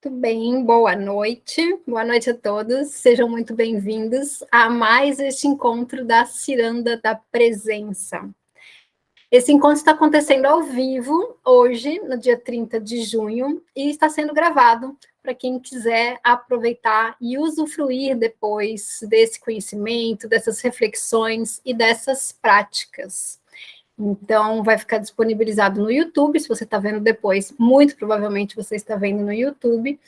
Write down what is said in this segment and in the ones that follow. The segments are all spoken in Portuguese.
Muito bem, boa noite a todos, sejam muito bem-vindos a mais este encontro da Ciranda da Presença. Esse encontro está acontecendo ao vivo, hoje, no dia 30 de junho, e está sendo gravado para quem quiser aproveitar e usufruir depois desse conhecimento, dessas reflexões e dessas práticas. Então, vai ficar disponibilizado no YouTube, se você está vendo depois, muito provavelmente você está vendo no YouTube.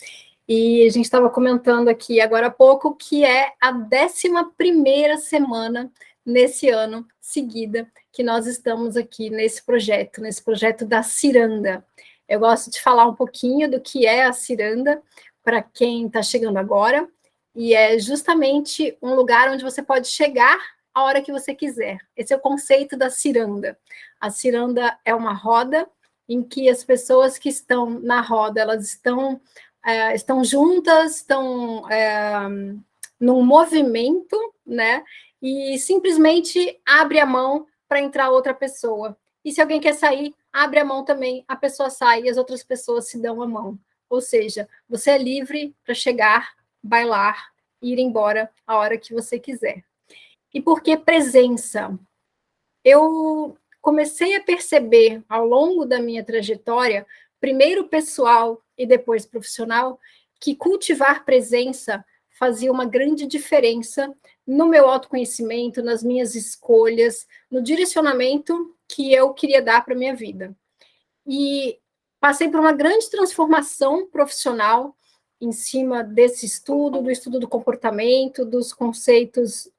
E a gente estava comentando aqui agora há pouco que é a 11ª semana nesse ano seguida que nós estamos aqui nesse projeto da Ciranda. Eu gosto de falar um pouquinho do que é a Ciranda para quem está chegando agora, e é justamente um lugar onde você pode chegar a hora que você quiser. Esse é o conceito da ciranda. A ciranda é uma roda em que as pessoas que estão na roda, elas estão juntas, estão num movimento, né? E simplesmente abre a mão para entrar outra pessoa. E se alguém quer sair, abre a mão também, a pessoa sai e as outras pessoas se dão a mão. Ou seja, você é livre para chegar, bailar, ir embora a hora que você quiser. E por que presença? Eu comecei a perceber ao longo da minha trajetória, primeiro pessoal e depois profissional, que cultivar presença fazia uma grande diferença no meu autoconhecimento, nas minhas escolhas, no direcionamento que eu queria dar para a minha vida. E passei por uma grande transformação profissional em cima desse estudo, do estudo do comportamento, dos conceitos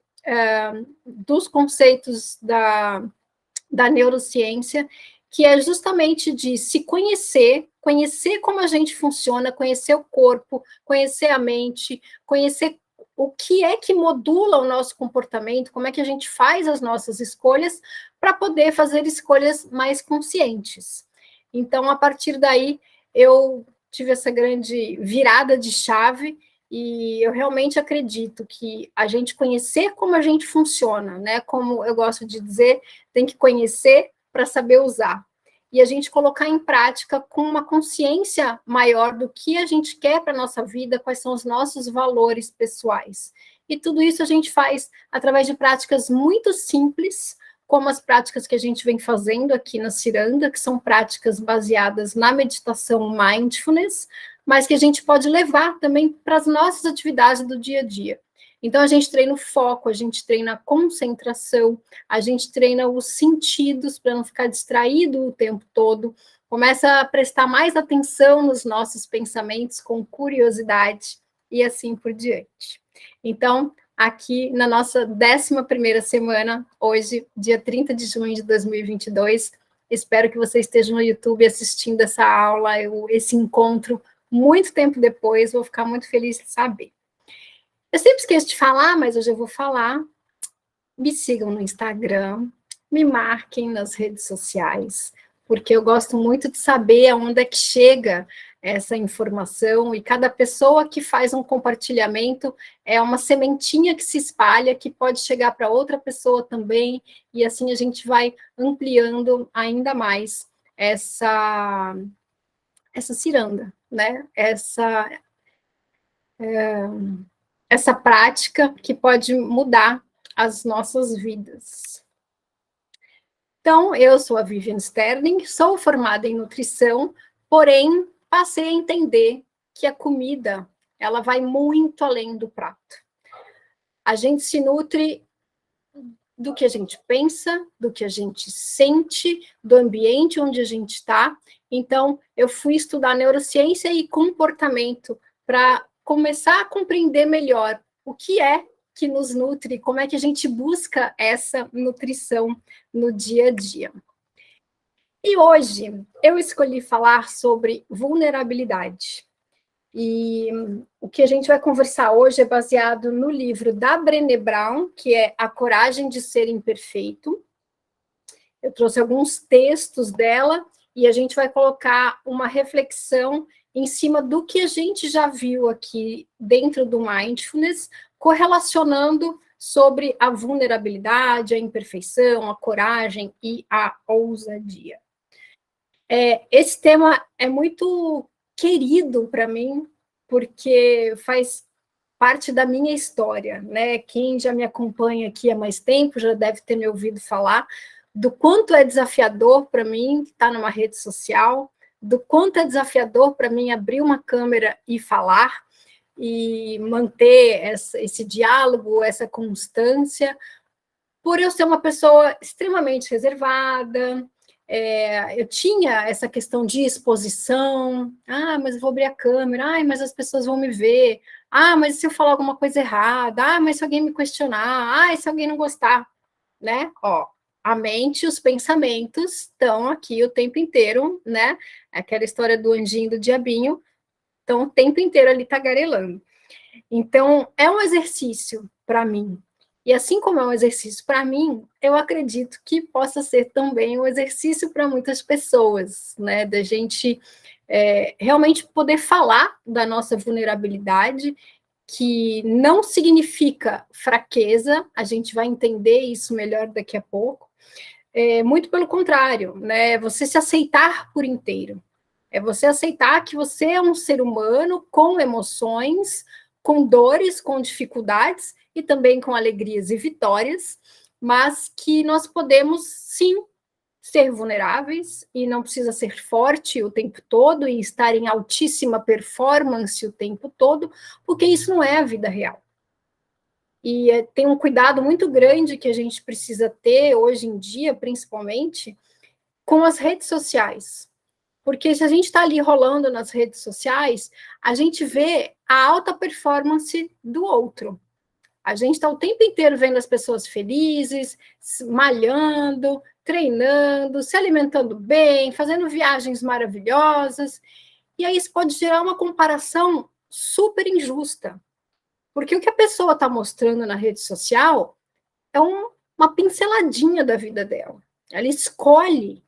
da neurociência, que é justamente de se conhecer, conhecer como a gente funciona, conhecer o corpo, conhecer a mente, conhecer o que é que modula o nosso comportamento, como é que a gente faz as nossas escolhas, para poder fazer escolhas mais conscientes. Então, a partir daí, eu tive essa grande virada de chave, e eu realmente acredito que a gente conhecer como a gente funciona, né? Como eu gosto de dizer, tem que conhecer para saber usar. E a gente colocar em prática com uma consciência maior do que a gente quer para a nossa vida, quais são os nossos valores pessoais. E tudo isso a gente faz através de práticas muito simples, como as práticas que a gente vem fazendo aqui na Ciranda, que são práticas baseadas na meditação mindfulness, mas que a gente pode levar também para as nossas atividades do dia a dia. Então, a gente treina o foco, a gente treina a concentração, a gente treina os sentidos para não ficar distraído o tempo todo, começa a prestar mais atenção nos nossos pensamentos com curiosidade e assim por diante. Então, aqui na nossa 11ª semana, hoje, dia 30 de junho de 2022, espero que você esteja no YouTube assistindo essa aula, esse encontro, muito tempo depois, vou ficar muito feliz de saber. Eu sempre esqueço de falar, mas hoje eu vou falar. Me sigam no Instagram, me marquem nas redes sociais, porque eu gosto muito de saber aonde é que chega essa informação, e cada pessoa que faz um compartilhamento é uma sementinha que se espalha, que pode chegar para outra pessoa também, e assim a gente vai ampliando ainda mais essa ciranda, né? Essa prática que pode mudar as nossas vidas. Então, eu sou a Vivian Sterling, sou formada em nutrição, porém, passei a entender que a comida, ela vai muito além do prato. A gente se nutre do que a gente pensa, do que a gente sente, do ambiente onde a gente está. Então, eu fui estudar neurociência e comportamento para começar a compreender melhor o que é que nos nutre, como é que a gente busca essa nutrição no dia a dia. E hoje eu escolhi falar sobre vulnerabilidade. E o que a gente vai conversar hoje é baseado no livro da Brené Brown, que é A Coragem de Ser Imperfeito. Eu trouxe alguns textos dela e a gente vai colocar uma reflexão em cima do que a gente já viu aqui dentro do Mindfulness, correlacionando sobre a vulnerabilidade, a imperfeição, a coragem e a ousadia. Esse tema é muito querido para mim, porque faz parte da minha história, né? Quem já me acompanha aqui há mais tempo já deve ter me ouvido falar do quanto é desafiador para mim estar numa rede social, do quanto é desafiador para mim abrir uma câmera e falar, e manter esse diálogo, essa constância, por eu ser uma pessoa extremamente reservada. Eu tinha essa questão de exposição, mas eu vou abrir a câmera, mas as pessoas vão me ver, mas se eu falar alguma coisa errada, mas se alguém me questionar, se alguém não gostar, né? A mente e os pensamentos estão aqui o tempo inteiro, né? Aquela história do anjinho e do diabinho, estão o tempo inteiro ali tagarelando. Então, é um exercício para mim. E assim como é um exercício para mim, eu acredito que possa ser também um exercício para muitas pessoas, né? Da gente realmente poder falar da nossa vulnerabilidade, que não significa fraqueza, a gente vai entender isso melhor daqui a pouco. Muito pelo contrário, né? Você se aceitar por inteiro. É você aceitar que você é um ser humano com emoções, com dores, com dificuldades e também com alegrias e vitórias, mas que nós podemos, sim, ser vulneráveis e não precisa ser forte o tempo todo e estar em altíssima performance o tempo todo, porque isso não é a vida real. E tem um cuidado muito grande que a gente precisa ter hoje em dia, principalmente, com as redes sociais. Porque se a gente está ali rolando nas redes sociais, a gente vê a alta performance do outro. A gente está o tempo inteiro vendo as pessoas felizes, malhando, treinando, se alimentando bem, fazendo viagens maravilhosas. E aí isso pode gerar uma comparação super injusta. Porque o que a pessoa está mostrando na rede social é uma pinceladinha da vida dela. Ela escolhe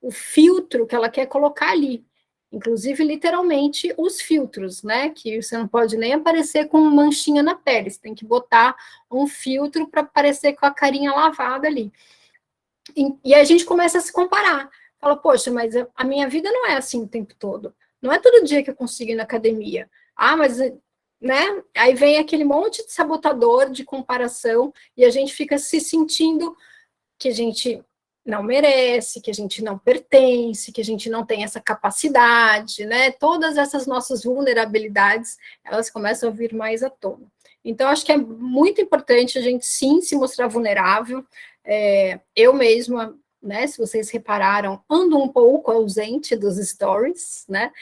o filtro que ela quer colocar ali. Inclusive, literalmente, os filtros, né? Que você não pode nem aparecer com manchinha na pele, você tem que botar um filtro para aparecer com a carinha lavada ali. E a gente começa a se comparar. Fala, poxa, mas a minha vida não é assim o tempo todo. Não é todo dia que eu consigo ir na academia. Mas, né? Aí vem aquele monte de sabotador de comparação e a gente fica se sentindo que a gente não merece, que a gente não pertence, que a gente não tem essa capacidade, né? Todas essas nossas vulnerabilidades, elas começam a vir mais à tona. Então, acho que é muito importante a gente, sim, se mostrar vulnerável. Eu mesma, né, se vocês repararam, ando um pouco ausente dos stories, né?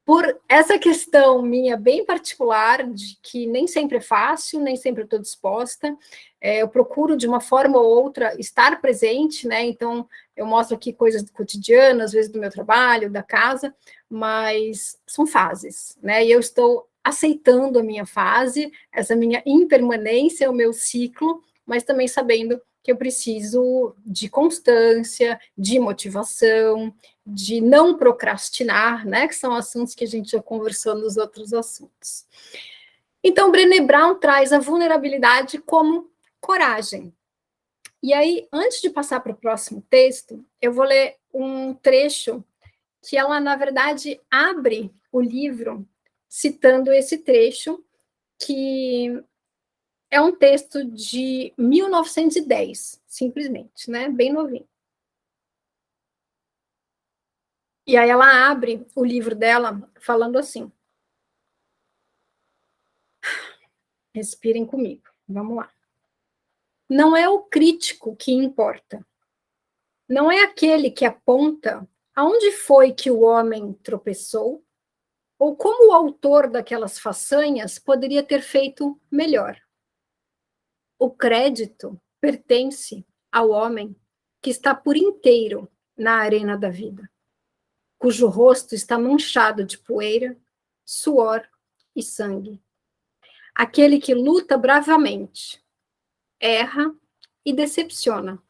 Por essa questão minha bem particular, de que nem sempre é fácil, nem sempre eu estou disposta, eu procuro de uma forma ou outra estar presente, né? Então, eu mostro aqui coisas do cotidiano, às vezes do meu trabalho, da casa, mas são fases, né? E eu estou aceitando a minha fase, essa minha impermanência, o meu ciclo, mas também sabendo que eu preciso de constância, de motivação, de não procrastinar, né, que são assuntos que a gente já conversou nos outros assuntos. Então, Brené Brown traz a vulnerabilidade como coragem. E aí, antes de passar para o próximo texto, eu vou ler um trecho que ela, na verdade, abre o livro citando esse trecho, que é um texto de 1910, simplesmente, né, bem novinho. E aí ela abre o livro dela falando assim. Respirem comigo, vamos lá. Não é o crítico que importa. Não é aquele que aponta aonde foi que o homem tropeçou ou como o autor daquelas façanhas poderia ter feito melhor. O crédito pertence ao homem que está por inteiro na arena da vida, cujo rosto está manchado de poeira, suor e sangue. Aquele que luta bravamente, erra e decepciona,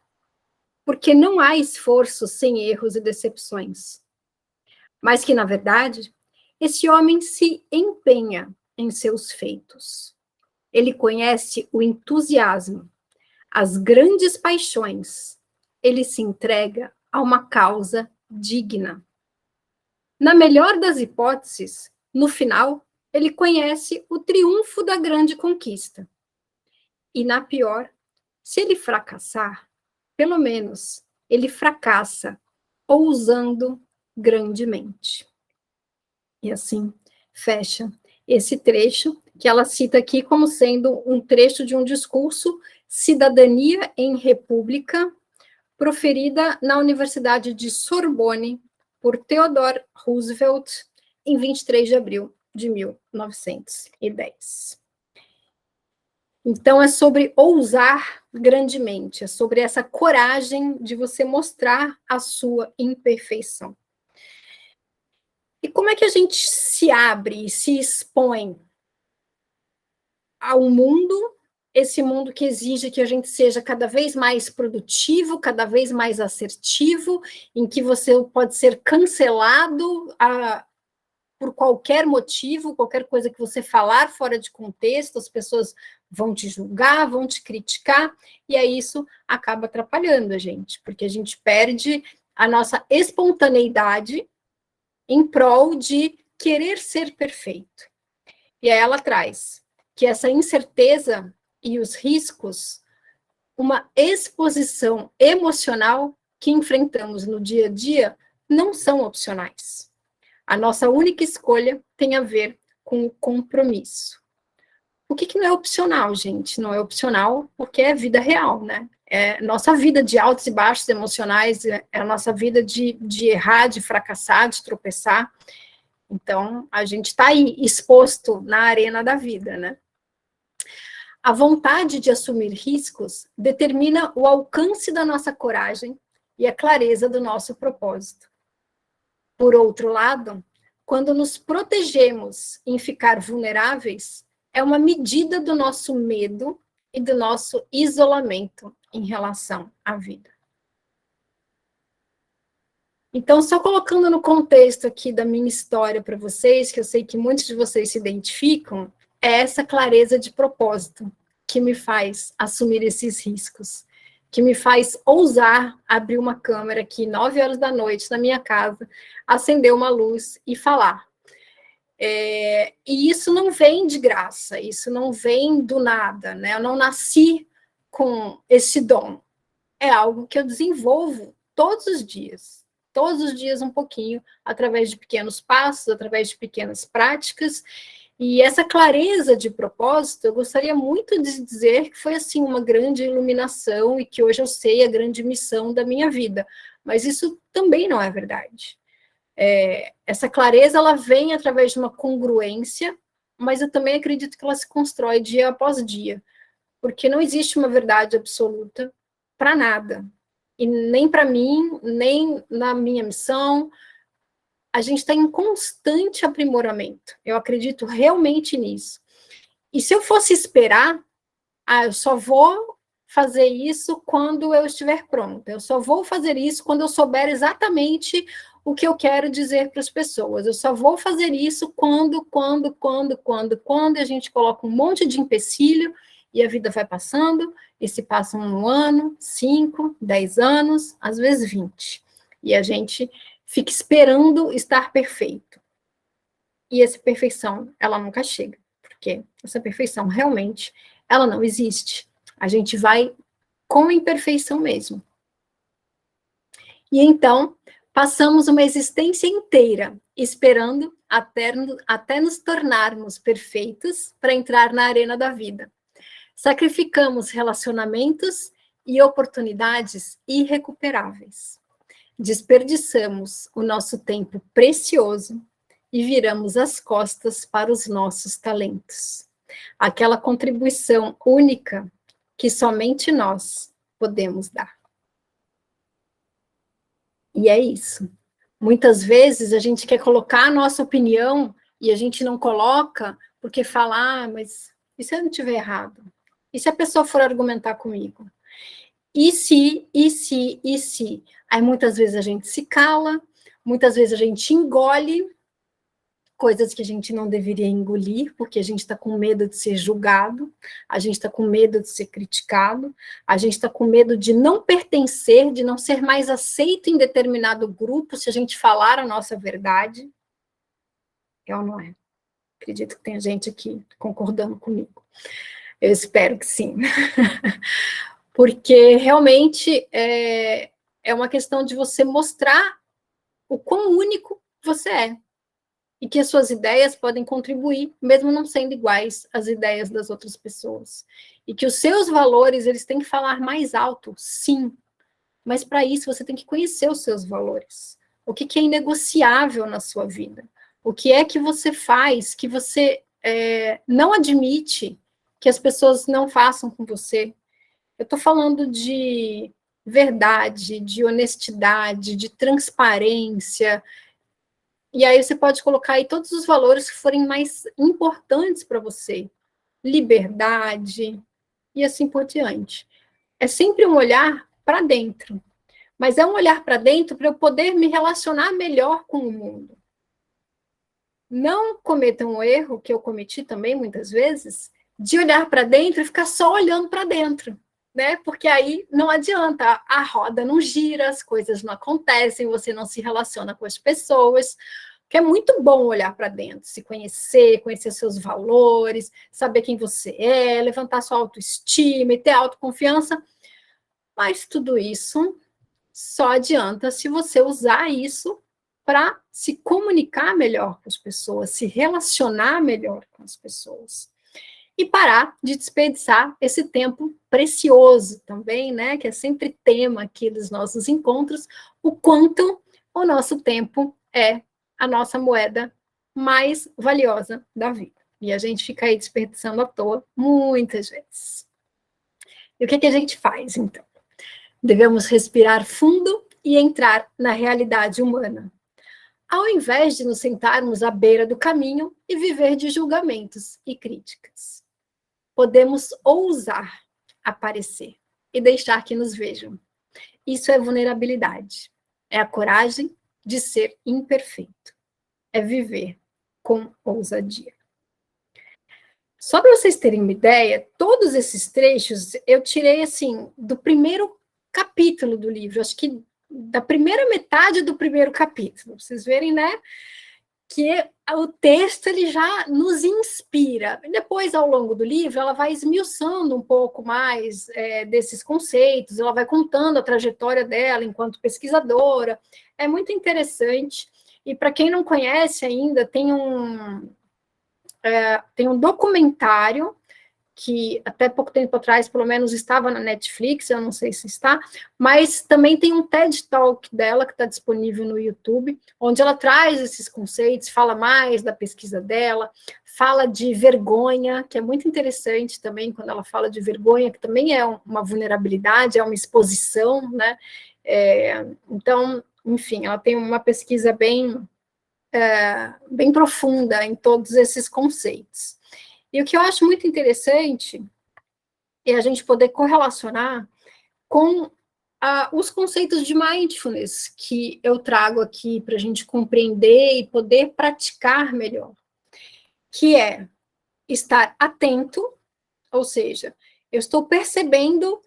porque não há esforço sem erros e decepções. Mas que, na verdade, esse homem se empenha em seus feitos. Ele conhece o entusiasmo, as grandes paixões. Ele se entrega a uma causa digna. Na melhor das hipóteses, no final, ele conhece o triunfo da grande conquista. E na pior, se ele fracassar, pelo menos ele fracassa ousando grandemente. E assim fecha esse trecho, que ela cita aqui como sendo um trecho de um discurso Cidadania em República, proferida na Universidade de Sorbonne por Theodore Roosevelt em 23 de abril de 1910. Então, é sobre ousar grandemente, é sobre essa coragem de você mostrar a sua imperfeição. E como é que a gente se abre e se expõe ao mundo, esse mundo que exige que a gente seja cada vez mais produtivo, cada vez mais assertivo, em que você pode ser cancelado por qualquer motivo, qualquer coisa que você falar fora de contexto, as pessoas vão te julgar, vão te criticar, e aí isso acaba atrapalhando a gente, porque a gente perde a nossa espontaneidade em prol de querer ser perfeito. E aí ela traz que essa incerteza e os riscos, uma exposição emocional que enfrentamos no dia a dia, não são opcionais. A nossa única escolha tem a ver com o compromisso. O que não é opcional, gente? Não é opcional porque é vida real, né? É nossa vida de altos e baixos emocionais, é a nossa vida de errar, de fracassar, de tropeçar. Então, a gente está aí exposto na arena da vida, né? A vontade de assumir riscos determina o alcance da nossa coragem e a clareza do nosso propósito. Por outro lado, quando nos protegemos em ficar vulneráveis, é uma medida do nosso medo e do nosso isolamento em relação à vida. Então, só colocando no contexto aqui da minha história para vocês, que eu sei que muitos de vocês se identificam, é essa clareza de propósito que me faz assumir esses riscos, que me faz ousar abrir uma câmera aqui 9 horas da noite na minha casa, acender uma luz e falar. E isso não vem de graça, isso não vem do nada, né? Eu não nasci com esse dom. É algo que eu desenvolvo todos os dias um pouquinho, através de pequenos passos, através de pequenas práticas, e essa clareza de propósito, eu gostaria muito de dizer que foi, assim, uma grande iluminação e que hoje eu sei a grande missão da minha vida, mas isso também não é verdade. Essa clareza, ela vem através de uma congruência, mas eu também acredito que ela se constrói dia após dia, porque não existe uma verdade absoluta para nada, e nem para mim, nem na minha missão. A gente está em constante aprimoramento. Eu acredito realmente nisso. E se eu fosse esperar, eu só vou fazer isso quando eu estiver pronta. Eu só vou fazer isso quando eu souber exatamente o que eu quero dizer para as pessoas. Eu só vou fazer isso quando a gente coloca um monte de empecilho e a vida vai passando, e se passam 1 ano, 5, 10 anos, às vezes 20. E a gente fica esperando estar perfeito. E essa perfeição, ela nunca chega, porque essa perfeição realmente, ela não existe. A gente vai com a imperfeição mesmo. E então, passamos uma existência inteira esperando até nos tornarmos perfeitos para entrar na arena da vida. Sacrificamos relacionamentos e oportunidades irrecuperáveis. Desperdiçamos o nosso tempo precioso e viramos as costas para os nossos talentos. Aquela contribuição única que somente nós podemos dar. E é isso. Muitas vezes a gente quer colocar a nossa opinião e a gente não coloca porque fala, mas e se eu não estiver errado? E se a pessoa for argumentar comigo? E se? Aí muitas vezes a gente se cala, muitas vezes a gente engole, coisas que a gente não deveria engolir, porque a gente está com medo de ser julgado, a gente está com medo de ser criticado, a gente está com medo de não pertencer, de não ser mais aceito em determinado grupo se a gente falar a nossa verdade. É ou não é? Acredito que tem gente aqui concordando comigo. Eu espero que sim. Porque realmente é uma questão de você mostrar o quão único você é. E que as suas ideias podem contribuir, mesmo não sendo iguais às ideias das outras pessoas. E que os seus valores, eles têm que falar mais alto, sim. Mas para isso você tem que conhecer os seus valores. O que é inegociável na sua vida? O que é que você faz que você não admite que as pessoas não façam com você? Eu estou falando de verdade, de honestidade, de transparência. E aí você pode colocar aí todos os valores que forem mais importantes para você. Liberdade e assim por diante. É sempre um olhar para dentro. Mas é um olhar para dentro para eu poder me relacionar melhor com o mundo. Não cometam um erro, que eu cometi também muitas vezes, de olhar para dentro e ficar só olhando para dentro. Né? Porque aí não adianta, a roda não gira, as coisas não acontecem, você não se relaciona com as pessoas, que é muito bom olhar para dentro, se conhecer, conhecer seus valores, saber quem você é, levantar sua autoestima e ter autoconfiança, mas tudo isso só adianta se você usar isso para se comunicar melhor com as pessoas, se relacionar melhor com as pessoas. E parar de desperdiçar esse tempo precioso também, né? Que é sempre tema aqui dos nossos encontros, o quanto o nosso tempo é a nossa moeda mais valiosa da vida. E a gente fica aí desperdiçando à toa muitas vezes. E o que a gente faz, então? Devemos respirar fundo e entrar na realidade humana. Ao invés de nos sentarmos à beira do caminho e viver de julgamentos e críticas. Podemos ousar aparecer e deixar que nos vejam. Isso é vulnerabilidade. É a coragem de ser imperfeito. É viver com ousadia. Só para vocês terem uma ideia, todos esses trechos eu tirei assim do primeiro capítulo do livro, acho que da primeira metade do primeiro capítulo. Pra vocês verem, né? Que o texto ele já nos inspira. Depois, ao longo do livro, ela vai esmiuçando um pouco mais desses conceitos, ela vai contando a trajetória dela enquanto pesquisadora. É muito interessante. E para quem não conhece ainda, tem um documentário que até pouco tempo atrás, pelo menos, estava na Netflix, eu não sei se está, mas também tem um TED Talk dela, que está disponível no YouTube, onde ela traz esses conceitos, fala mais da pesquisa dela, fala de vergonha, que é muito interessante também, quando ela fala de vergonha, que também é uma vulnerabilidade, é uma exposição, né? Então, enfim, ela tem uma pesquisa bem profunda em todos esses conceitos. E o que eu acho muito interessante é a gente poder correlacionar com os conceitos de mindfulness que eu trago aqui para a gente compreender e poder praticar melhor, que é estar atento, ou seja, eu estou percebendo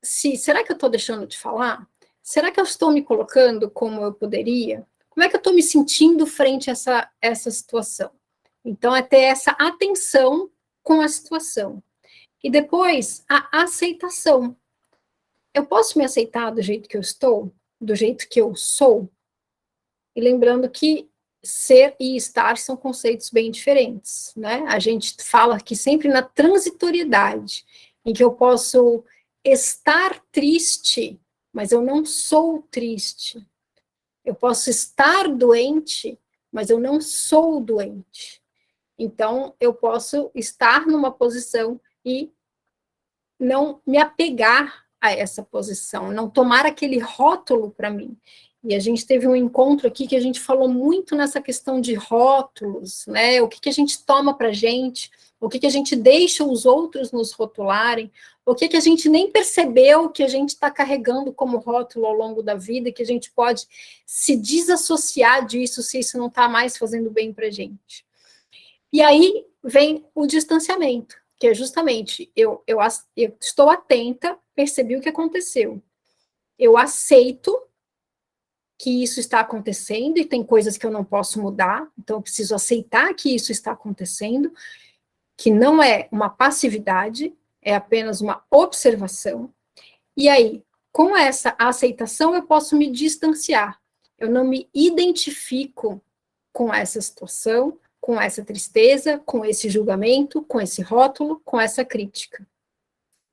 será que eu estou deixando de falar? Será que eu estou me colocando como eu poderia? Como é que eu estou me sentindo frente a essa situação? Então, é ter essa atenção com a situação. E depois, a aceitação. Eu posso me aceitar do jeito que eu estou? Do jeito que eu sou? E lembrando que ser e estar são conceitos bem diferentes, né? A gente fala aqui sempre na transitoriedade, em que eu posso estar triste, mas eu não sou triste. Eu posso estar doente, mas eu não sou doente. Então, eu posso estar numa posição e não me apegar a essa posição, não tomar aquele rótulo para mim. E a gente teve um encontro aqui que a gente falou muito nessa questão de rótulos, né? O que a gente toma para a gente, o que a gente deixa os outros nos rotularem, o que a gente nem percebeu que a gente está carregando como rótulo ao longo da vida, que a gente pode se desassociar disso se isso não está mais fazendo bem para a gente. E aí vem o distanciamento, que é justamente eu estou atenta, percebi o que aconteceu, eu aceito que isso está acontecendo e tem coisas que eu não posso mudar, então eu preciso aceitar que isso está acontecendo, que não é uma passividade, é apenas uma observação. E aí, com essa aceitação, eu posso me distanciar. Eu não me identifico com essa situação, com essa tristeza, com esse julgamento, com esse rótulo, com essa crítica.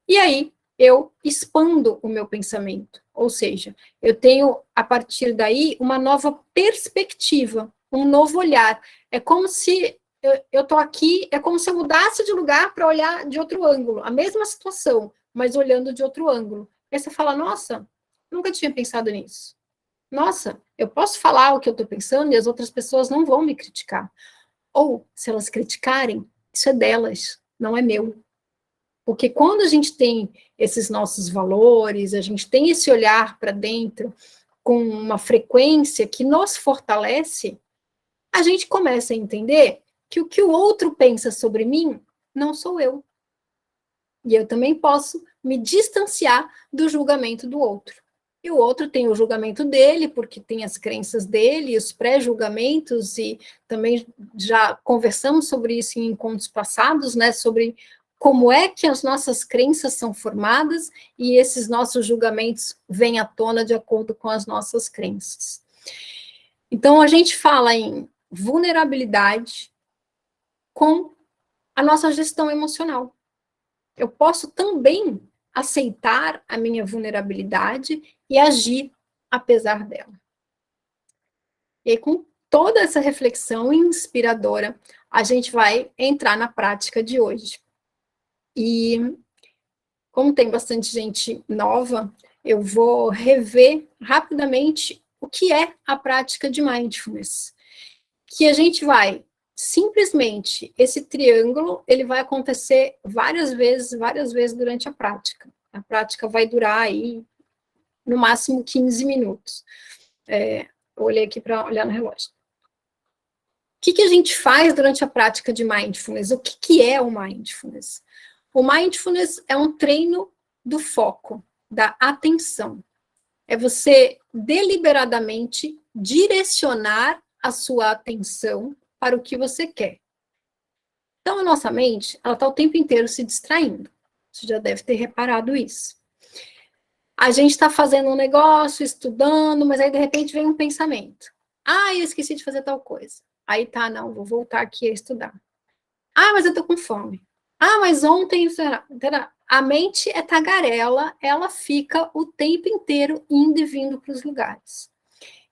E aí, eu expando o meu pensamento, ou seja, eu tenho, a partir daí, uma nova perspectiva, um novo olhar. É como se eu estou aqui, é como se eu mudasse de lugar para olhar de outro ângulo, a mesma situação, mas olhando de outro ângulo. Aí você fala, nossa, nunca tinha pensado nisso. Nossa, eu posso falar o que eu estou pensando e as outras pessoas não vão me criticar. Ou, se elas criticarem, isso é delas, não é meu. Porque quando a gente tem esses nossos valores, a gente tem esse olhar para dentro com uma frequência que nos fortalece, a gente começa a entender que o que o outro pensa sobre mim não sou eu. E eu também posso me distanciar do julgamento do outro. E o outro tem o julgamento dele, porque tem as crenças dele, os pré-julgamentos, e também já conversamos sobre isso em encontros passados, né, sobre como é que as nossas crenças são formadas e esses nossos julgamentos vêm à tona de acordo com as nossas crenças. Então, a gente fala em vulnerabilidade com a nossa gestão emocional. Eu posso também aceitar a minha vulnerabilidade e agir apesar dela. E aí, com toda essa reflexão inspiradora, a gente vai entrar na prática de hoje. E como tem bastante gente nova, eu vou rever rapidamente o que é a prática de mindfulness. Que a gente vai simplesmente, esse triângulo, ele vai acontecer várias vezes durante a prática. A prática vai durar aí, no máximo, 15 minutos. Eu olhei aqui para olhar no relógio. O que a gente faz durante a prática de mindfulness? O que é o mindfulness? O mindfulness é um treino do foco, da atenção. É você deliberadamente direcionar a sua atenção para o que você quer. Então, a nossa mente, ela está o tempo inteiro se distraindo. Você já deve ter reparado isso. A gente está fazendo um negócio, estudando, mas aí, de repente, vem um pensamento. Ah, eu esqueci de fazer tal coisa. Aí tá, não, vou voltar aqui a estudar. Ah, mas eu tô com fome. Ah, mas ontem... A mente é tagarela, ela fica o tempo inteiro indo e vindo para os lugares.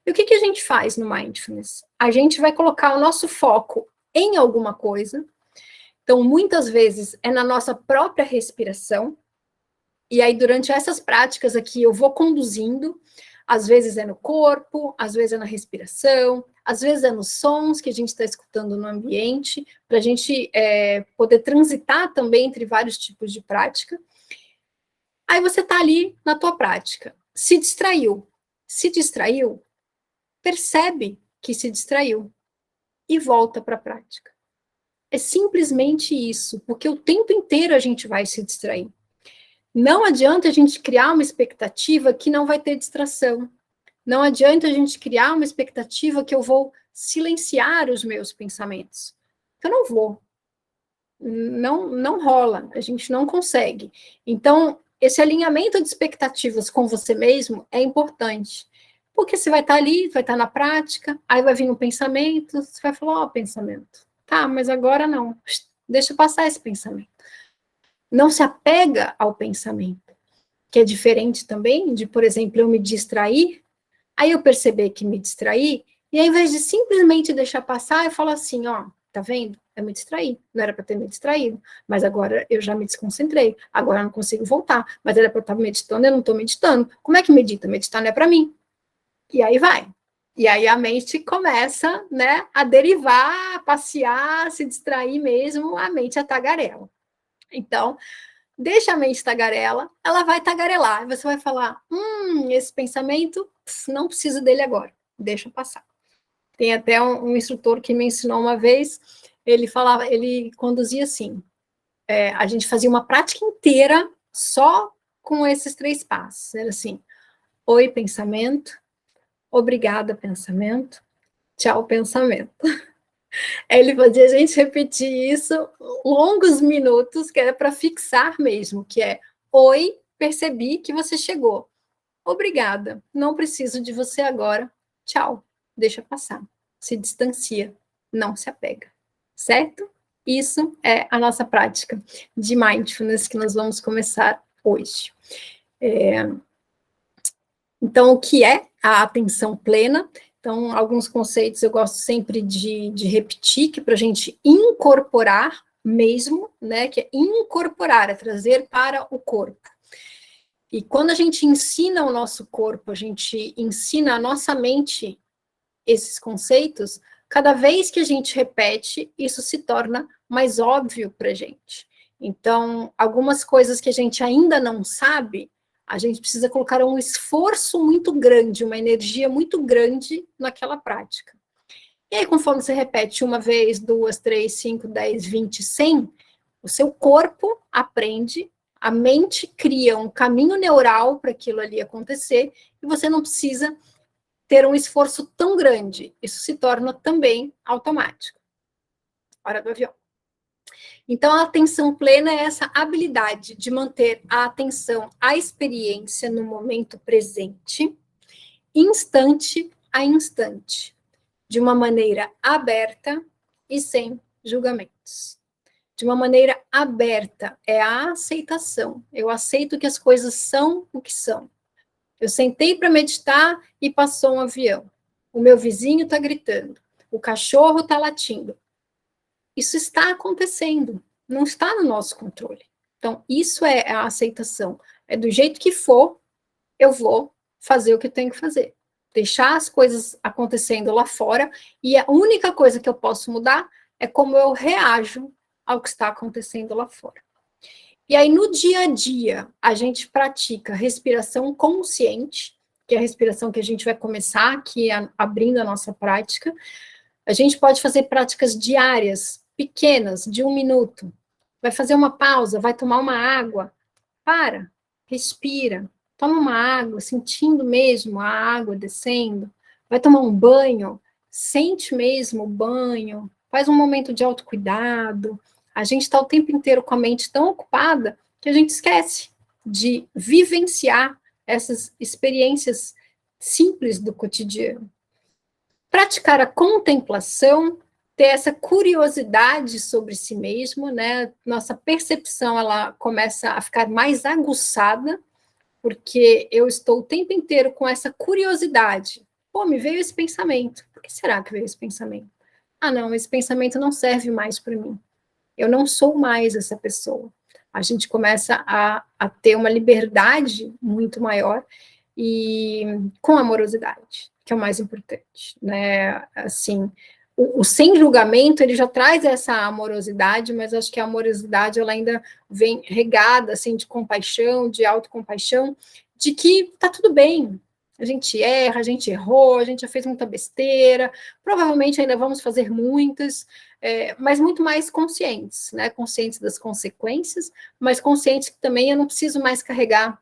E o que a gente faz no mindfulness? A gente vai colocar o nosso foco em alguma coisa. Então, muitas vezes é na nossa própria respiração. E aí, durante essas práticas aqui, eu vou conduzindo. Às vezes é no corpo, às vezes é na respiração, às vezes é nos sons que a gente está escutando no ambiente, para a gente poder transitar também entre vários tipos de prática. Aí você está ali na tua prática. Se distraiu. Se distraiu, percebe que se distraiu e volta para a prática. É simplesmente isso, porque o tempo inteiro a gente vai se distrair. Não adianta a gente criar uma expectativa que não vai ter distração. Não adianta a gente criar uma expectativa que eu vou silenciar os meus pensamentos. Eu não vou. Não rola, a gente não consegue. Então, esse alinhamento de expectativas com você mesmo é importante. Porque você vai estar ali, vai estar na prática, aí vai vir um pensamento, você vai falar, ó, pensamento. Tá, mas agora não. Deixa passar esse pensamento. Não se apega ao pensamento, que é diferente também de, por exemplo, eu me distrair, aí eu perceber que me distraí, e ao invés de simplesmente deixar passar, eu falo assim, ó, tá vendo? Eu me distraí, não era para ter me distraído, mas agora eu já me desconcentrei, agora eu não consigo voltar, mas era para eu estar meditando, eu não estou meditando. Como é que medita? Meditar não é para mim. E aí vai. E aí a mente começa, né, a derivar, a passear, a se distrair mesmo, a mente é tagarela. Então, deixa a mente tagarela, ela vai tagarelar. E você vai falar, esse pensamento, não preciso dele agora, deixa passar. Tem até um instrutor que me ensinou uma vez, ele conduzia assim, a gente fazia uma prática inteira só com esses 3 passos. Era assim, oi, pensamento, obrigada, pensamento, tchau, pensamento. Ele fazia a gente repetir isso longos minutos, que era para fixar mesmo, que é, oi, percebi que você chegou. Obrigada, não preciso de você agora. Tchau, deixa passar. Se distancia, não se apega. Certo? Isso é a nossa prática de mindfulness que nós vamos começar hoje. Então, o que é a atenção plena? Então, alguns conceitos eu gosto sempre de repetir, que para a gente incorporar mesmo, né? Que é incorporar, é trazer para o corpo. E quando a gente ensina o nosso corpo, a gente ensina a nossa mente esses conceitos, cada vez que a gente repete, isso se torna mais óbvio para a gente. Então, algumas coisas que a gente ainda não sabe, a gente precisa colocar um esforço muito grande, uma energia muito grande naquela prática. E aí, conforme você repete uma vez, 2, 3, 5, 10, 20, 100, o seu corpo aprende, a mente cria um caminho neural para aquilo ali acontecer, e você não precisa ter um esforço tão grande. Isso se torna também automático. Hora do avião. Então, a atenção plena é essa habilidade de manter a atenção à experiência no momento presente, instante a instante, de uma maneira aberta e sem julgamentos. De uma maneira aberta, é a aceitação. Eu aceito que as coisas são o que são. Eu sentei para meditar e passou um avião. O meu vizinho está gritando. O cachorro está latindo. Isso está acontecendo. Não está no nosso controle. Então, isso é a aceitação. É do jeito que for, eu vou fazer o que eu tenho que fazer. Deixar as coisas acontecendo lá fora, e a única coisa que eu posso mudar é como eu reajo ao que está acontecendo lá fora. E aí, no dia a dia, a gente pratica respiração consciente, que é a respiração que a gente vai começar aqui, abrindo a nossa prática. A gente pode fazer práticas diárias, pequenas, de 1 minuto. Vai fazer uma pausa, vai tomar uma água. Para, respira, toma uma água, sentindo mesmo a água descendo. Vai tomar um banho, sente mesmo o banho. Faz um momento de autocuidado. A gente está o tempo inteiro com a mente tão ocupada que a gente esquece de vivenciar essas experiências simples do cotidiano. Praticar a contemplação, ter essa curiosidade sobre si mesmo, né? Nossa percepção, ela começa a ficar mais aguçada, porque eu estou o tempo inteiro com essa curiosidade. Pô, me veio esse pensamento. Por que será que veio esse pensamento? Ah, não, esse pensamento não serve mais para mim. Eu não sou mais essa pessoa. A gente começa a ter uma liberdade muito maior e com amorosidade, que é o mais importante, né? Assim, o sem julgamento, ele já traz essa amorosidade, mas acho que a amorosidade, ela ainda vem regada, assim, de compaixão, de autocompaixão, de que tá tudo bem, a gente erra, a gente errou, a gente já fez muita besteira, provavelmente ainda vamos fazer muitas, mas muito mais conscientes, né? Conscientes das consequências, mas conscientes que também eu não preciso mais carregar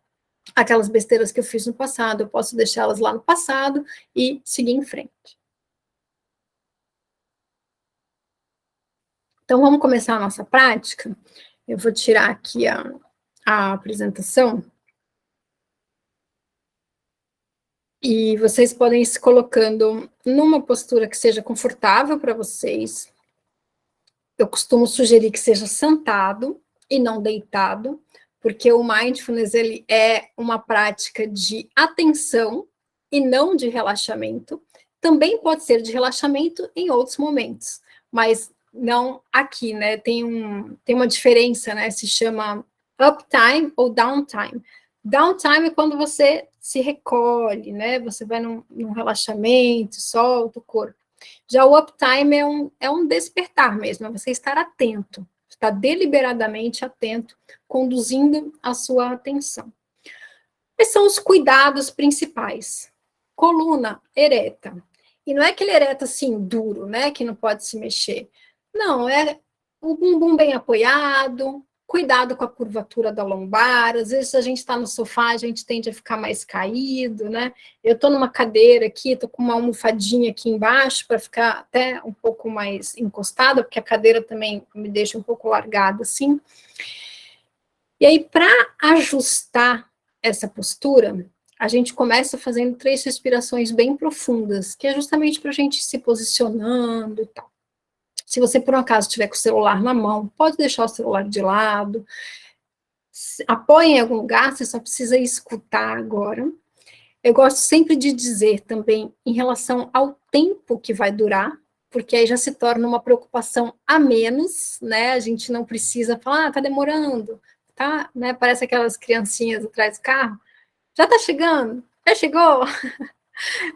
aquelas besteiras que eu fiz no passado, eu posso deixá-las lá no passado e seguir em frente. Então, vamos começar a nossa prática. Eu vou tirar aqui a apresentação. E vocês podem ir se colocando numa postura que seja confortável para vocês. Eu costumo sugerir que seja sentado e não deitado, porque o mindfulness, ele é uma prática de atenção e não de relaxamento. Também pode ser de relaxamento em outros momentos, mas não aqui, né? Tem uma diferença, né? Se chama uptime ou downtime. Downtime é quando você se recolhe, né? Você vai num relaxamento, solta o corpo. Já o uptime é um despertar mesmo, é você estar atento, estar deliberadamente atento, conduzindo a sua atenção. Quais são os cuidados principais? Coluna ereta. E não é aquele ereto assim, duro, né? Que não pode se mexer. Não, é o bumbum bem apoiado, cuidado com a curvatura da lombar. Às vezes a gente está no sofá, a gente tende a ficar mais caído, né? Eu estou numa cadeira aqui, estou com uma almofadinha aqui embaixo para ficar até um pouco mais encostada, porque a cadeira também me deixa um pouco largada assim. E aí, para ajustar essa postura, a gente começa fazendo 3 respirações bem profundas, que é justamente para a gente se posicionando e tal. Se você, por um acaso, estiver com o celular na mão, pode deixar o celular de lado, apoie em algum lugar, você só precisa escutar agora. Eu gosto sempre de dizer também, em relação ao tempo que vai durar, porque aí já se torna uma preocupação a menos, né? A gente não precisa falar, tá demorando, tá? Né? Parece aquelas criancinhas atrás do carro. Já tá chegando? Já chegou?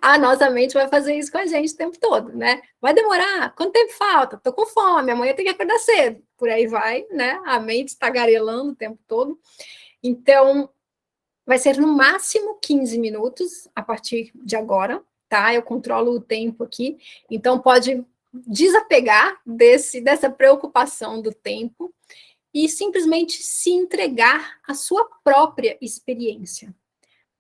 A nossa mente vai fazer isso com a gente o tempo todo, né? Vai demorar? Quanto tempo falta? Tô com fome, amanhã tem que acordar cedo. Por aí vai, né? A mente está tagarelando o tempo todo. Então, vai ser no máximo 15 minutos a partir de agora, tá? Eu controlo o tempo aqui, então pode desapegar dessa preocupação do tempo e simplesmente se entregar à sua própria experiência.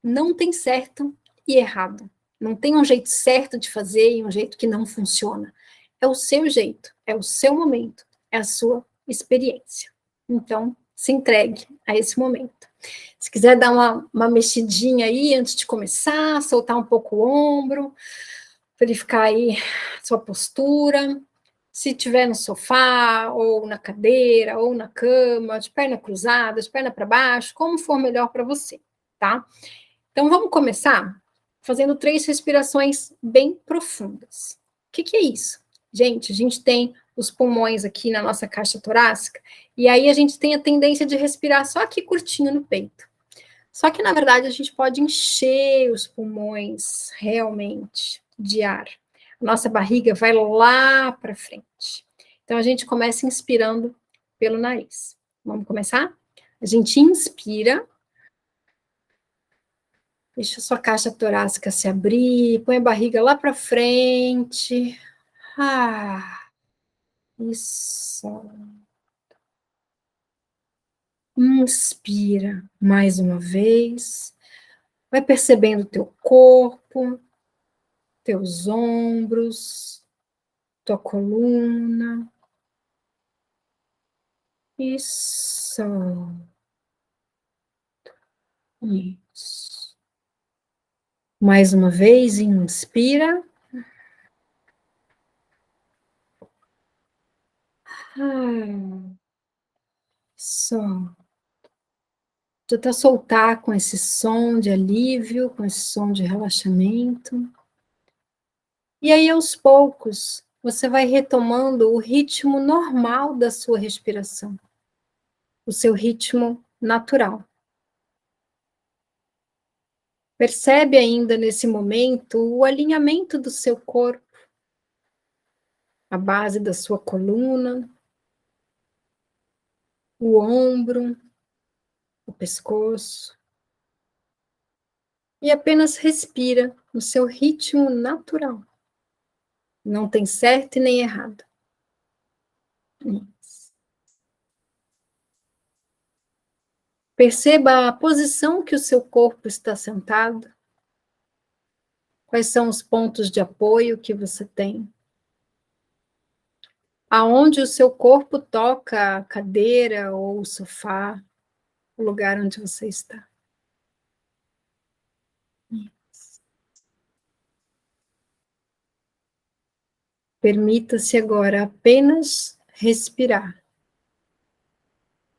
Não tem certo e errado. Não tem um jeito certo de fazer e um jeito que não funciona. É o seu jeito, é o seu momento, é a sua experiência. Então, se entregue a esse momento. Se quiser dar uma mexidinha aí antes de começar, soltar um pouco o ombro, verificar aí sua postura. Se estiver no sofá, ou na cadeira, ou na cama, de perna cruzada, de perna para baixo, como for melhor para você, tá? Então, vamos começar fazendo 3 respirações bem profundas. O que é isso? Gente, a gente tem os pulmões aqui na nossa caixa torácica, e aí a gente tem a tendência de respirar só aqui curtinho no peito. Só que, na verdade, a gente pode encher os pulmões realmente de ar. A nossa barriga vai lá para frente. Então, a gente começa inspirando pelo nariz. Vamos começar? A gente inspira. Deixa a sua caixa torácica se abrir, põe a barriga lá para frente. Isso. Inspira mais uma vez. Vai percebendo o teu corpo, teus ombros, tua coluna. Isso. Isso. Mais uma vez, inspira. Só. Tenta soltar com esse som de alívio, com esse som de relaxamento. E aí, aos poucos, você vai retomando o ritmo normal da sua respiração, o seu ritmo natural. Percebe ainda nesse momento o alinhamento do seu corpo, a base da sua coluna, o ombro, o pescoço. E apenas respira no seu ritmo natural. Não tem certo e nem errado. Perceba a posição que o seu corpo está sentado. Quais são os pontos de apoio que você tem? Aonde o seu corpo toca a cadeira ou o sofá, o lugar onde você está. Permita-se agora apenas respirar.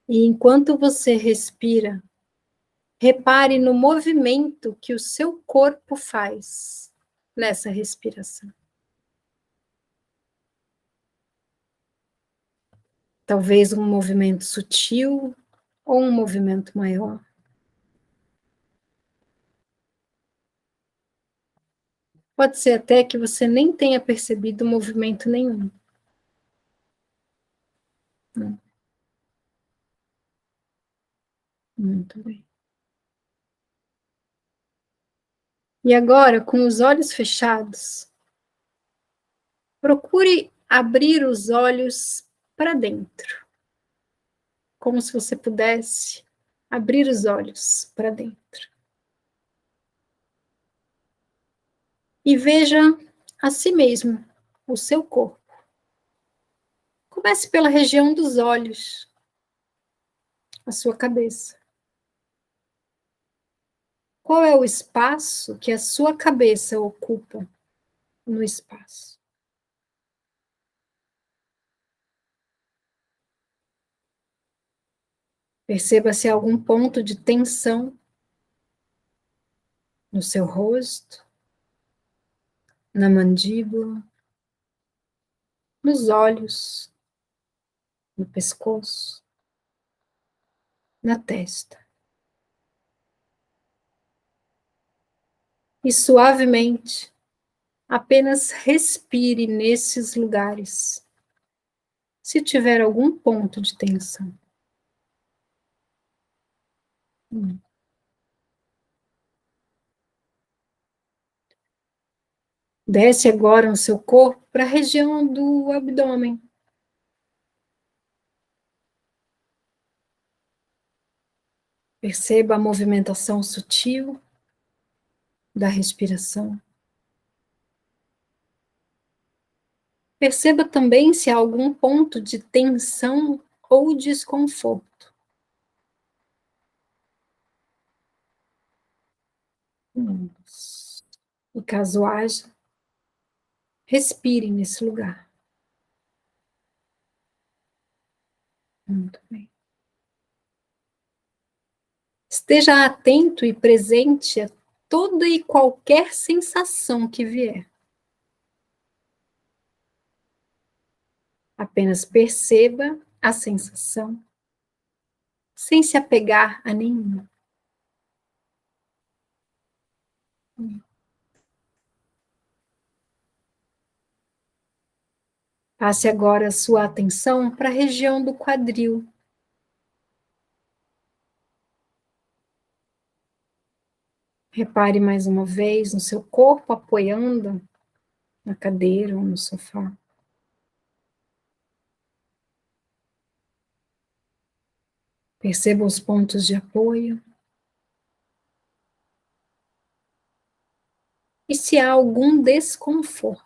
E enquanto você respira, repare no movimento que o seu corpo faz nessa respiração. Talvez um movimento sutil ou um movimento maior. Pode ser até que você nem tenha percebido movimento nenhum. Muito bem. E agora, com os olhos fechados, procure abrir os olhos para dentro, como se você pudesse abrir os olhos para dentro. E veja a si mesmo, o seu corpo. Comece pela região dos olhos, a sua cabeça. Qual é o espaço que a sua cabeça ocupa no espaço? Perceba se há algum ponto de tensão no seu rosto, na mandíbula, nos olhos, no pescoço, na testa. E suavemente, apenas respire nesses lugares, se tiver algum ponto de tensão. Desce agora no seu corpo para a região do abdômen. Perceba a movimentação sutil da respiração. Perceba também se há algum ponto de tensão ou desconforto. E caso haja, respire nesse lugar. Muito bem. Esteja atento e presente a toda e qualquer sensação que vier. Apenas perceba a sensação, sem se apegar a nenhuma. Passe agora a sua atenção para a região do quadril. Repare mais uma vez no seu corpo apoiando na cadeira ou no sofá. Perceba os pontos de apoio. E se há algum desconforto.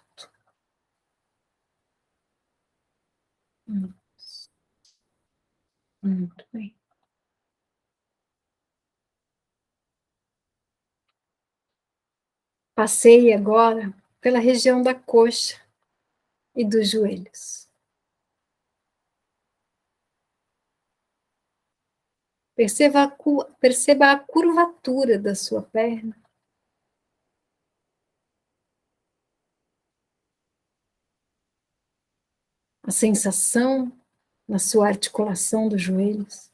Muito bem. Passeie agora pela região da coxa e dos joelhos. Perceba a curvatura da sua perna. A sensação na sua articulação dos joelhos.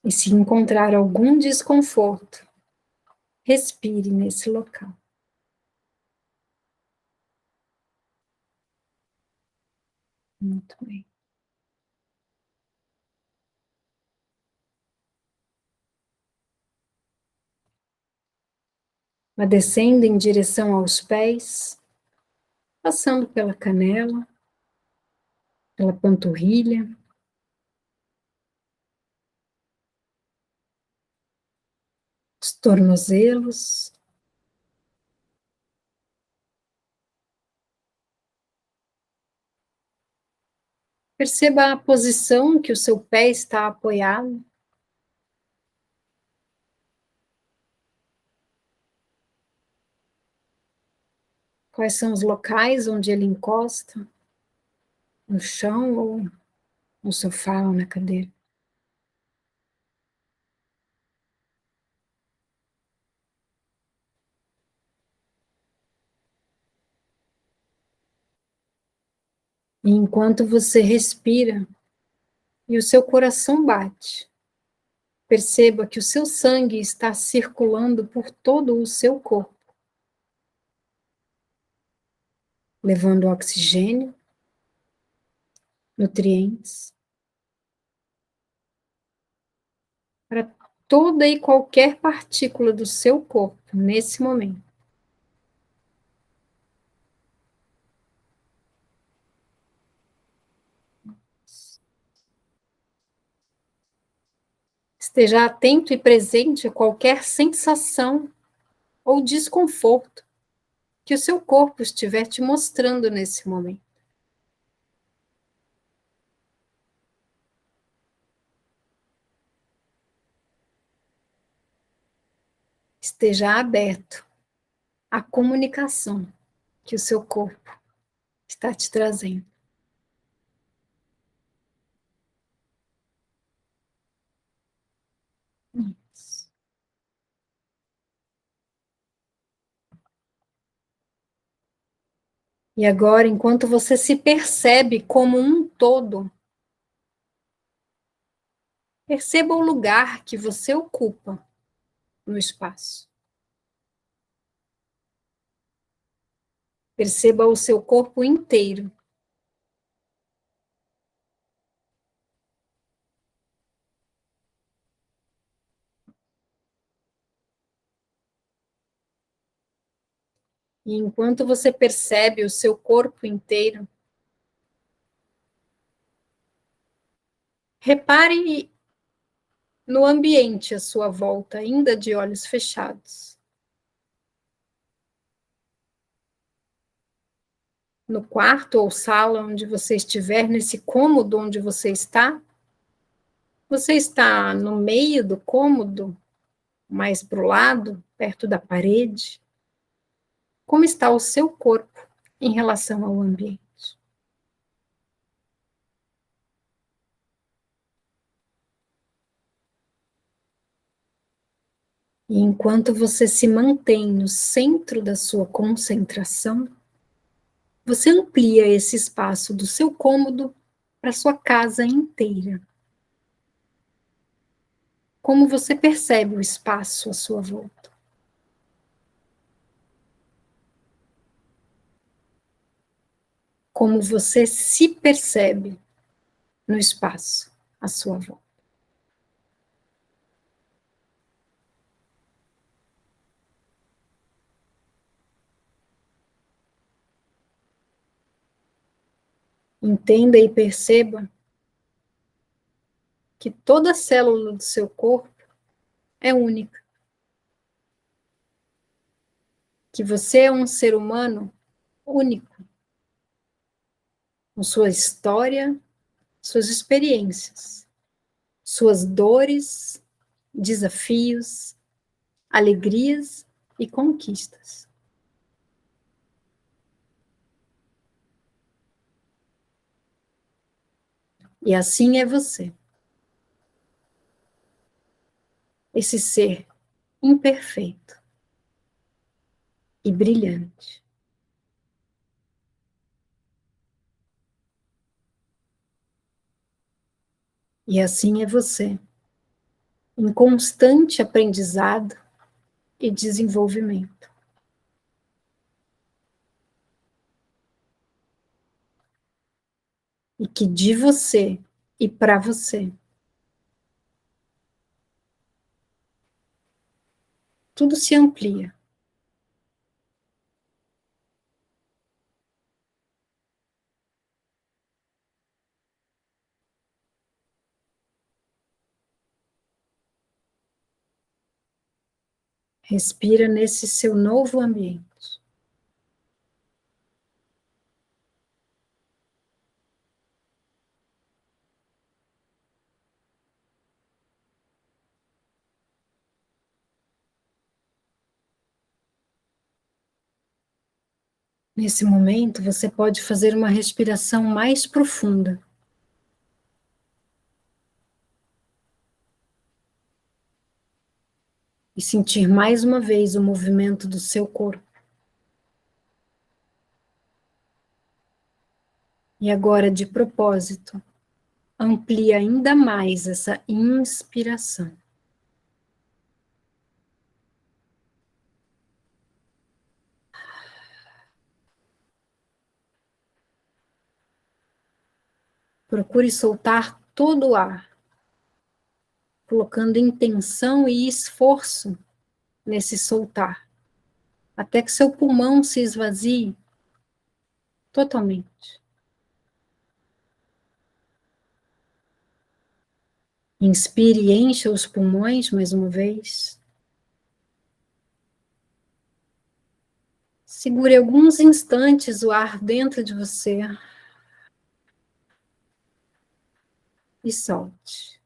E se encontrar algum desconforto, respire nesse local. Muito bem. Vá descendo em direção aos pés, passando pela canela, pela panturrilha, os tornozelos, perceba a posição que o seu pé está apoiado. Quais são os locais onde ele encosta? No chão ou no sofá ou na cadeira? E enquanto você respira e o seu coração bate, Perceba que o seu sangue está circulando por todo o seu corpo, levando oxigênio, nutrientes, para toda e qualquer partícula do seu corpo nesse momento. Esteja atento e presente a qualquer sensação ou desconforto que o seu corpo estiver te mostrando nesse momento. Esteja aberto à comunicação que o seu corpo está te trazendo. Isso. E agora, enquanto você se percebe como um todo, perceba o lugar que você ocupa no espaço. Perceba o seu corpo inteiro. E enquanto você percebe o seu corpo inteiro, repare no ambiente à sua volta, ainda de olhos fechados. No quarto ou sala onde você estiver, nesse cômodo onde você está no meio do cômodo, mais para o lado, perto da parede? Como está o seu corpo em relação ao ambiente? E enquanto você se mantém no centro da sua concentração, você amplia esse espaço do seu cômodo para a sua casa inteira. Como você percebe o espaço à sua volta? Como você se percebe no espaço à sua volta? Entenda e perceba que toda célula do seu corpo é única. Que você é um ser humano único, com sua história, suas experiências, suas dores, desafios, alegrias e conquistas. E assim é você. Esse ser imperfeito e brilhante. E assim é você, em constante aprendizado e desenvolvimento. E que de você e para você, tudo se amplia. Respira nesse seu novo ambiente. Nesse momento, você pode fazer uma respiração mais profunda. E sentir mais uma vez o movimento do seu corpo. E agora, de propósito, amplie ainda mais essa inspiração. procure soltar todo o ar, colocando intenção e esforço nesse soltar, até que seu pulmão se esvazie totalmente. Inspire e encha os pulmões mais uma vez. Segure alguns instantes o ar dentro de você e solte,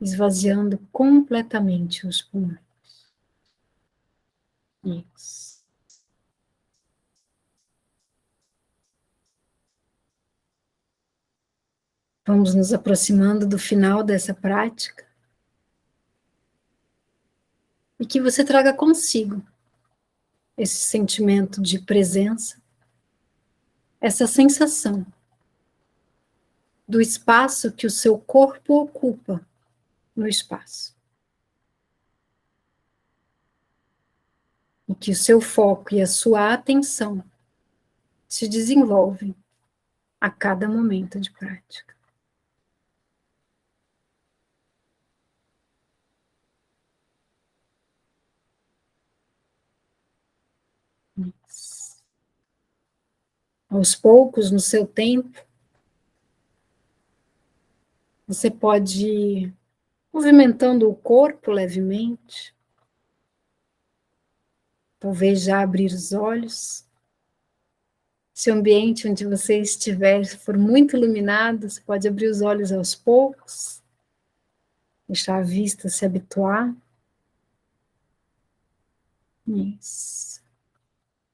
esvaziando completamente os pulmões. Isso. Vamos nos aproximando do final dessa prática e que você traga consigo esse sentimento de presença, essa sensação do espaço que o seu corpo ocupa no espaço. E que o seu foco e a sua atenção se desenvolvem a cada momento de prática. Isso. Aos poucos, no seu tempo, você pode ir movimentando o corpo levemente, talvez já abrir os olhos. Se o ambiente onde você estiver for muito iluminado, você pode abrir os olhos aos poucos, deixar a vista se habituar. Isso.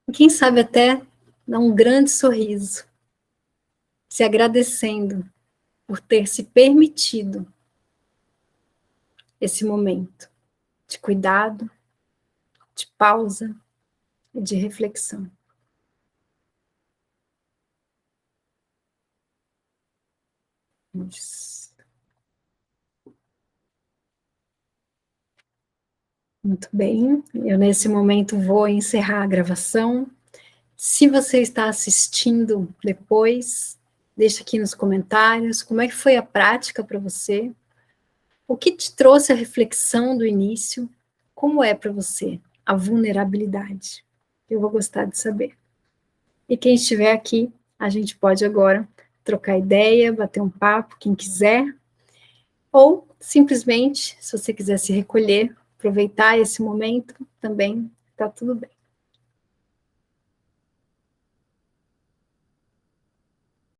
E quem sabe até dar um grande sorriso, se agradecendo por ter se permitido esse momento de cuidado, de pausa e de reflexão. Isso. Muito bem, eu nesse momento vou encerrar a gravação. Se você está assistindo depois, deixa aqui nos comentários como é que foi a prática para você, o que te trouxe a reflexão do início, como é para você a vulnerabilidade. Eu vou gostar de saber. E quem estiver aqui, a gente pode agora trocar ideia, bater um papo, quem quiser, ou simplesmente, se você quiser se recolher, aproveitar esse momento, também está tudo bem.